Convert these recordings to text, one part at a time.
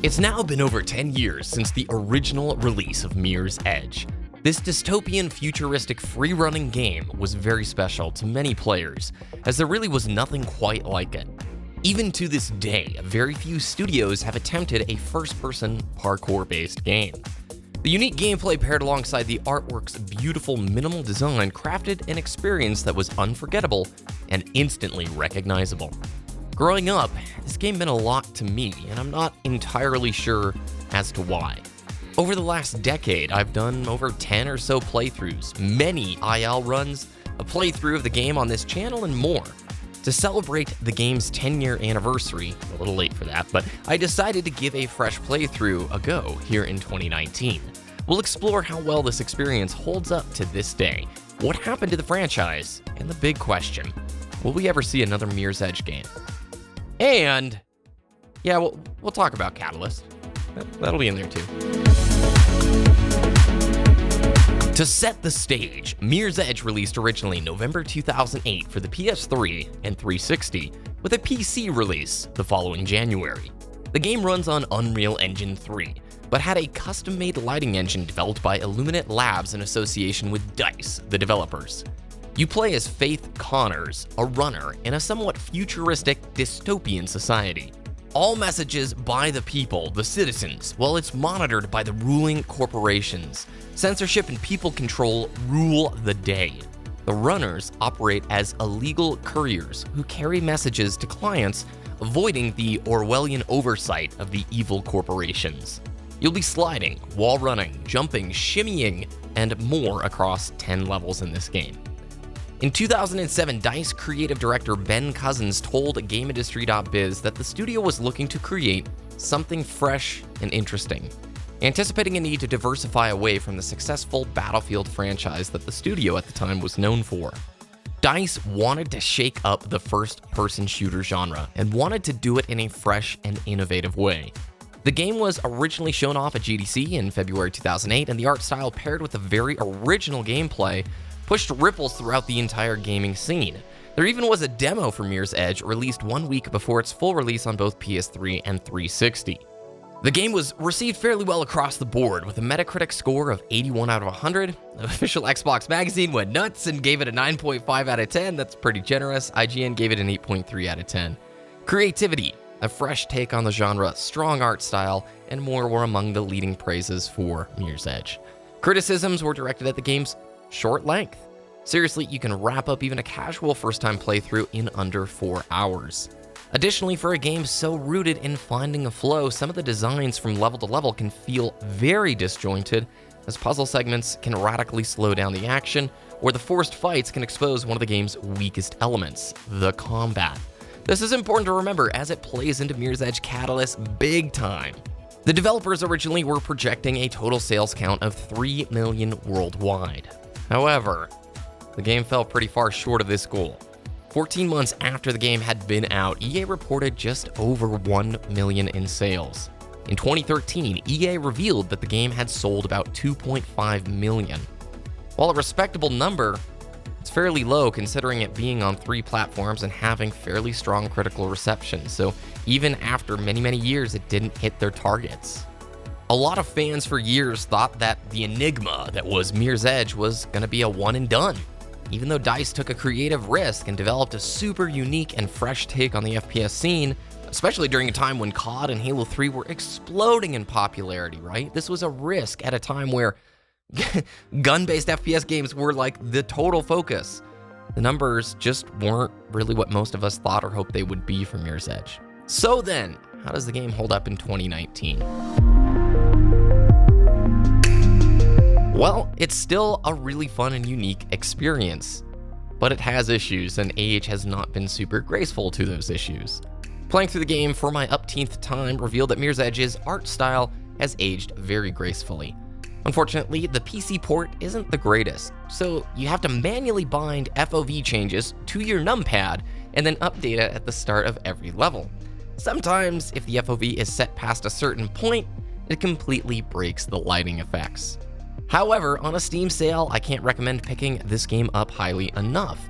It's now been over 10 years since the original release of Mirror's Edge. This dystopian, futuristic, free-running game was very special to many players, as there really was nothing quite like it. Even to this day, very few studios have attempted a first-person, parkour-based game. The unique gameplay paired alongside the artwork's beautiful minimal design crafted an experience that was unforgettable and instantly recognizable. Growing up, this game meant a lot to me, and I'm not entirely sure as to why. Over the last decade, I've done over 10 or so playthroughs, many IL runs, a playthrough of the game on this channel, and more. To celebrate the game's 10-year anniversary, a little late for that, but I decided to give a fresh playthrough a go here in 2019. We'll explore how well this experience holds up to this day, what happened to the franchise, and the big question, will we ever see another Mirror's Edge game? And, yeah, we'll talk about Catalyst. That'll be in there too. To set the stage, Mirror's Edge released originally November 2008 for the PS3 and 360, with a PC release the following January. The game runs on Unreal Engine 3, but had a custom-made lighting engine developed by Illuminate Labs in association with DICE, the developers. You play as Faith Connors, a runner in a somewhat futuristic, dystopian society. All messages by the people, the citizens, while it's monitored by the ruling corporations. Censorship and people control rule the day. The runners operate as illegal couriers who carry messages to clients, avoiding the Orwellian oversight of the evil corporations. You'll be sliding, wall running, jumping, shimmying, and more across 10 levels in this game. In 2007, DICE creative director Ben Cousins told GameIndustry.biz that the studio was looking to create something fresh and interesting, anticipating a need to diversify away from the successful Battlefield franchise that the studio at the time was known for. DICE wanted to shake up the first-person shooter genre and wanted to do it in a fresh and innovative way. The game was originally shown off at GDC in February 2008, and the art style paired with a very original gameplay pushed ripples throughout the entire gaming scene. There even was a demo for Mirror's Edge released 1 week before its full release on both PS3 and 360. The game was received fairly well across the board, with a Metacritic score of 81 out of 100. The official Xbox magazine went nuts and gave it a 9.5 out of 10. That's pretty generous. IGN gave it an 8.3 out of 10. Creativity, a fresh take on the genre, strong art style, and more were among the leading praises for Mirror's Edge. Criticisms were directed at the game's short length. Seriously, you can wrap up even a casual first-time playthrough in under 4 hours. Additionally, for a game so rooted in finding a flow, some of the designs from level to level can feel very disjointed, as puzzle segments can radically slow down the action, or the forced fights can expose one of the game's weakest elements, the combat. This is important to remember as it plays into Mirror's Edge Catalyst big time. The developers originally were projecting a total sales count of 3 million worldwide. However, the game fell pretty far short of this goal. 14 months after the game had been out, EA reported just over 1 million in sales. In 2013, EA revealed that the game had sold about 2.5 million. While a respectable number, it's fairly low considering it being on 3 platforms and having fairly strong critical reception, so even after many years, it didn't hit their targets. A lot of fans for years thought that the enigma that was Mirror's Edge was going to be a one and done, even though DICE took a creative risk and developed a super unique and fresh take on the FPS scene, especially during a time when COD and Halo 3 were exploding in popularity, right? This was a risk at a time where gun-based FPS games were like the total focus. The numbers just weren't really what most of us thought or hoped they would be for Mirror's Edge. So then, how does the game hold up in 2019? Well, it's still a really fun and unique experience, but it has issues, and age has not been super graceful to those issues. Playing through the game for my upteenth time revealed that Mirror's Edge's art style has aged very gracefully. Unfortunately, the PC port isn't the greatest, so you have to manually bind FOV changes to your numpad and then update it at the start of every level. Sometimes, if the FOV is set past a certain point, it completely breaks the lighting effects. However, on a Steam sale, I can't recommend picking this game up highly enough.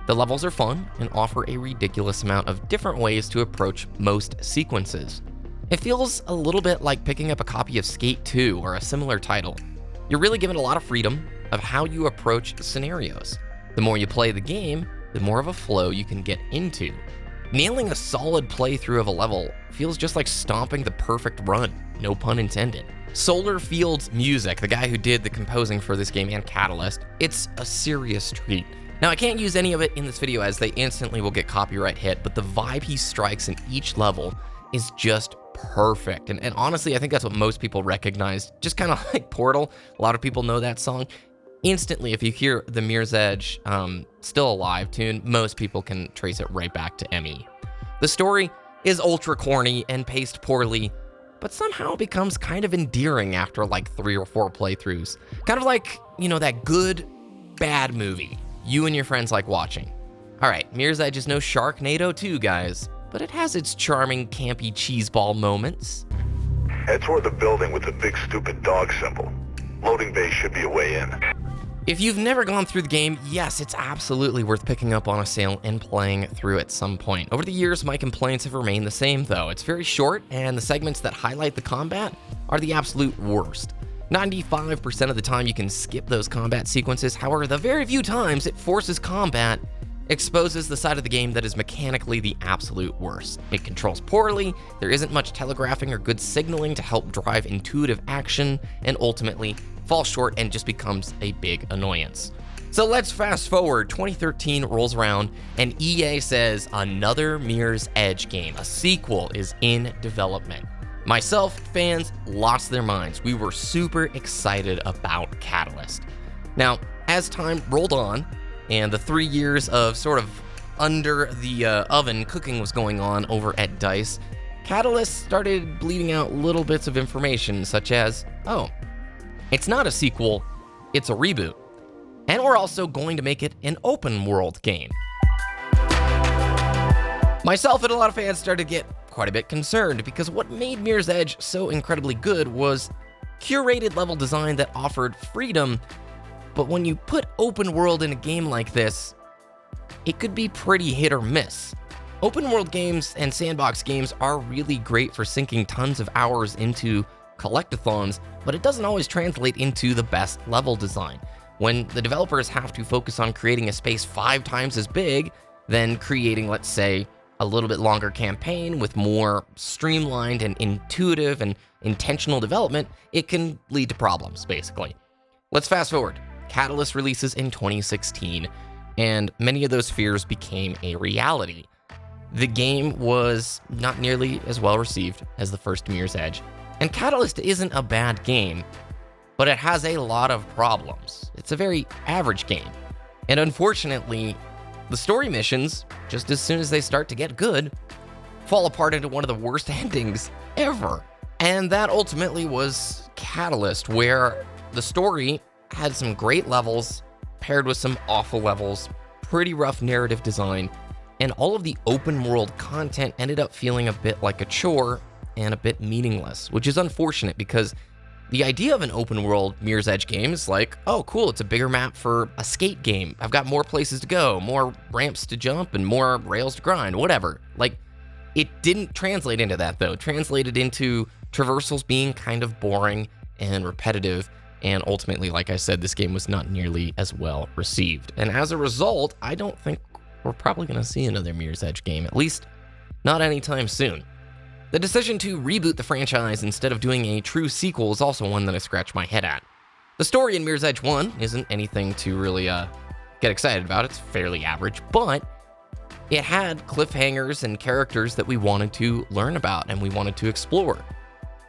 The levels are fun and offer a ridiculous amount of different ways to approach most sequences. It feels a little bit like picking up a copy of Skate 2 or a similar title. You're really given a lot of freedom of how you approach scenarios. The more you play the game, the more of a flow you can get into. Nailing a solid playthrough of a level feels just like stomping the perfect run, no pun intended. Solar Field's music, the guy who did the composing for this game and Catalyst, it's a serious treat. Now, I can't use any of it in this video as they instantly will get copyright hit, but the vibe he strikes in each level is just perfect. And honestly, I think that's what most people recognize, just kind of like Portal. A lot of people know that song. Instantly, if you hear the Mirror's Edge Still Alive tune, most people can trace it right back to ME. The story is ultra corny and paced poorly, but somehow it becomes kind of endearing after like 3 or 4 playthroughs. Kind of like, you know, that good, bad movie you and your friends like watching. All right, Mirror's Edge is no Sharknado 2, guys, but it has its charming, campy cheeseball moments. Head toward the building with the big stupid dog symbol. Loading bay should be a way in. If you've never gone through the game, yes, it's absolutely worth picking up on a sale and playing through at some point. Over the years, my complaints have remained the same, though. It's very short, and the segments that highlight the combat are the absolute worst. 95% of the time you can skip those combat sequences, however, the very few times it forces combat exposes the side of the game that is mechanically the absolute worst. It controls poorly, there isn't much telegraphing or good signaling to help drive intuitive action, and ultimately falls short and just becomes a big annoyance. So let's fast forward, 2013 rolls around and EA says another Mirror's Edge game, a sequel, is in development. Myself, fans lost their minds. We were super excited about Catalyst. Now, as time rolled on and the 3 years of sort of under the oven cooking was going on over at DICE, Catalyst started bleeding out little bits of information such as, oh, it's not a sequel, it's a reboot. And we're also going to make it an open world game. Myself and a lot of fans started to get quite a bit concerned because what made Mirror's Edge so incredibly good was curated level design that offered freedom, but when you put open world in a game like this, it could be pretty hit or miss. Open world games and sandbox games are really great for sinking tons of hours into collectathons, but it doesn't always translate into the best level design. When the developers have to focus on creating a space 5 times as big than creating, let's say, a little bit longer campaign with more streamlined and intuitive and intentional development, it can lead to problems, basically. Let's fast forward. Catalyst releases in 2016, and many of those fears became a reality. The game was not nearly as well received as the first Mirror's Edge, and Catalyst isn't a bad game, but it has a lot of problems. It's a very average game, and unfortunately, the story missions, just as soon as they start to get good, fall apart into one of the worst endings ever. And that ultimately was Catalyst, where the story had some great levels, paired with some awful levels, pretty rough narrative design, and all of the open world content ended up feeling a bit like a chore and a bit meaningless, which is unfortunate because the idea of an open world Mirror's Edge game is like, oh cool, it's a bigger map for a skate game. I've got more places to go, more ramps to jump, and more rails to grind, whatever. Like, it didn't translate into that though. It translated into traversals being kind of boring and repetitive, and ultimately, like I said, this game was not nearly as well received. And as a result, I don't think we're probably gonna see another Mirror's Edge game, at least not anytime soon. The decision to reboot the franchise instead of doing a true sequel is also one that I scratch my head at. The story in Mirror's Edge 1 isn't anything to really get excited about. It's fairly average, but it had cliffhangers and characters that we wanted to learn about and we wanted to explore.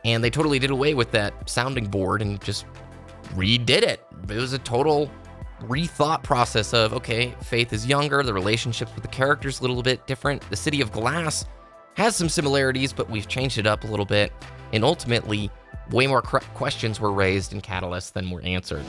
And they totally did away with that sounding board and just redid it. It was a total rethought process of, okay, Faith is younger, the relationships with the characters a little bit different. The City of Glass has some similarities, but we've changed it up a little bit, and ultimately, way more questions were raised in Catalyst than were answered.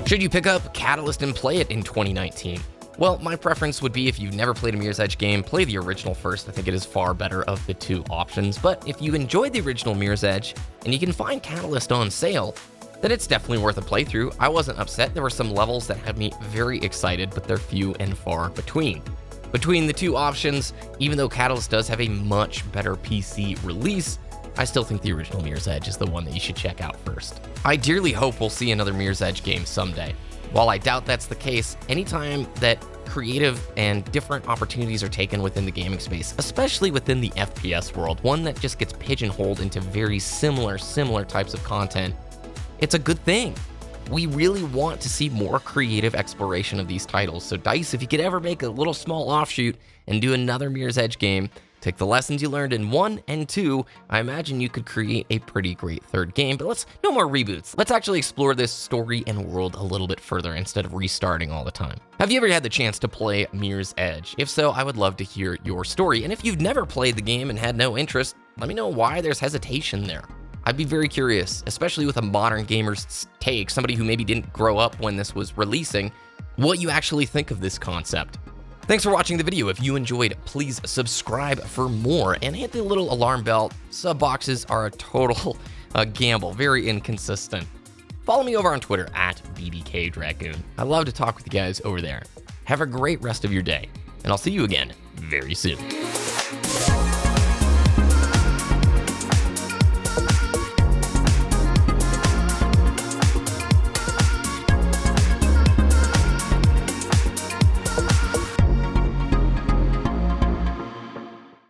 Should you pick up Catalyst and play it in 2019? Well, my preference would be if you've never played a Mirror's Edge game, play the original first. I think it is far better of the two options, but if you enjoyed the original Mirror's Edge, and you can find Catalyst on sale, then it's definitely worth a playthrough. I wasn't upset. There were some levels that had me very excited, but they're few and far between. Between the two options, even though Catalyst does have a much better PC release, I still think the original Mirror's Edge is the one that you should check out first. I dearly hope we'll see another Mirror's Edge game someday. While I doubt that's the case, anytime that creative and different opportunities are taken within the gaming space, especially within the FPS world, one that just gets pigeonholed into very similar types of content, it's a good thing. We really want to see more creative exploration of these titles. So DICE, if you could ever make a little small offshoot and do another Mirror's Edge game, take the lessons you learned in 1 and 2, I imagine you could create a pretty great third game. But no more reboots. Let's actually explore this story and world a little bit further instead of restarting all the time. Have you ever had the chance to play Mirror's Edge? If so, I would love to hear your story. And if you've never played the game and had no interest, let me know why there's hesitation there. I'd be very curious, especially with a modern gamer's take, somebody who maybe didn't grow up when this was releasing, what you actually think of this concept. Thanks for watching the video. If you enjoyed, please subscribe for more and hit the little alarm bell. Sub boxes are a total gamble, very inconsistent. Follow me over on Twitter at BBKDRAGOON. I love to talk with you guys over there. Have a great rest of your day, and I'll see you again very soon.